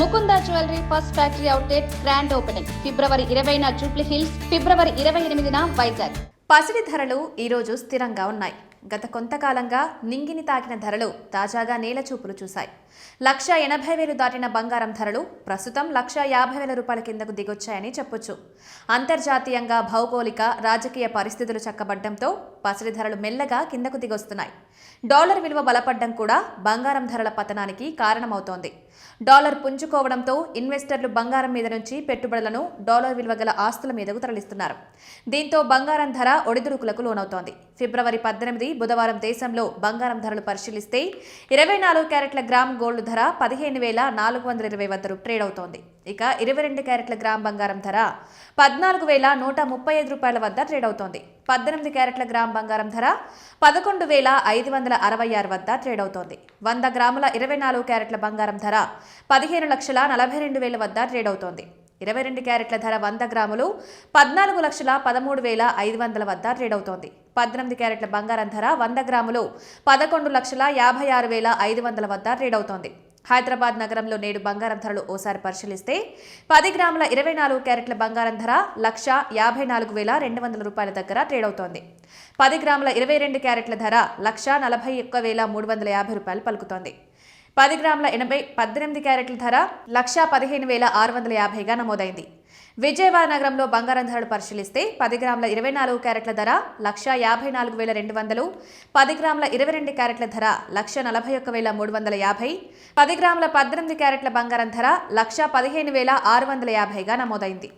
Mukunda jewellery first factory outlet grand opening ఫిబ్రవరి 20న జూబ్లీ హిల్స్, ఫిబ్రవరి 28న వైజాగ్. పసిడి ధరలు ఈరోజు స్థిరంగా ఉన్నాయి. గత కొంతకాలంగా నింగిని తాకిన ధరలు తాజాగా నేల చూపులు చూశాయి. 1,80,000 దాటిన బంగారం ధరలు ప్రస్తుతం 1,50,000 రూపాయల కిందకు దిగొచ్చాయని చెప్పొచ్చు. అంతర్జాతీయంగా భౌగోళిక రాజకీయ పరిస్థితులు చక్కబడ్డంతో పసిడి ధరలు మెల్లగా కిందకు దిగొస్తున్నాయి. డాలర్ విలువ బలపడ్డం కూడా బంగారం ధరల పతనానికి కారణమవుతోంది. డాలర్ పుంజుకోవడంతో ఇన్వెస్టర్లు బంగారం మీద నుంచి పెట్టుబడులను డాలర్ విలువ గల ఆస్తుల మీదకు తరలిస్తున్నారు. దీంతో బంగారం ధర ఒడిదుడుకులకు లోనవుతోంది. ఫిబ్రవరి 18 బుధవారం దేశంలో బంగారం ధరలు పరిశీలిస్తే 24 క్యారెట్ల గ్రామ్ గోల్డ్ ధర 15,420 వద్ద ట్రేడ్ అవుతోంది. ఇక 22 క్యారెట్ల గ్రామ్ బంగారం ధర 14,135 రూపాయల వద్ద ట్రేడ్ అవుతోంది. 18 క్యారెట్ల గ్రామ్ బంగారం ధర 11,566 వద్ద ట్రేడ్ అవుతోంది. 100 గ్రాముల 24 క్యారెట్ల బంగారం ధర 15,42,000 వద్ద ట్రేడ్ అవుతోంది. 22 క్యారెట్ల ధర 100 గ్రాములు 14,13,500 వద్ద ట్రేడ్ అవుతోంది. 18 క్యారెట్ల బంగారం ధర 100 గ్రాములు 11,56,500 వద్ద ట్రేడ్ అవుతోంది. హైదరాబాద్ నగరంలో నేడు బంగారం ధరలు ఓసారి పరిశీలిస్తే 10 గ్రాముల 24 క్యారెట్ల బంగారం ధర 1,54,200 రూపాయల దగ్గర ట్రేడ్ అవుతోంది. 10 గ్రాముల 22 క్యారెట్ల ధర 1,41,350 రూపాయలు పలుకుతోంది. 10 గ్రాముల 18 క్యారెట్ల ధర 1,15,650గా నమోదైంది. విజయవాడ నగరంలో బంగారం ధరలు పరిశీలిస్తే 10 గ్రాముల 24 క్యారెట్ల ధర 1,54,200, 10 గ్రాముల 22 క్యారెట్ల ధర 1,41,350, 10 గ్రాముల 18 క్యారెట్ల బంగారం ధర 1,15,650గా నమోదైంది.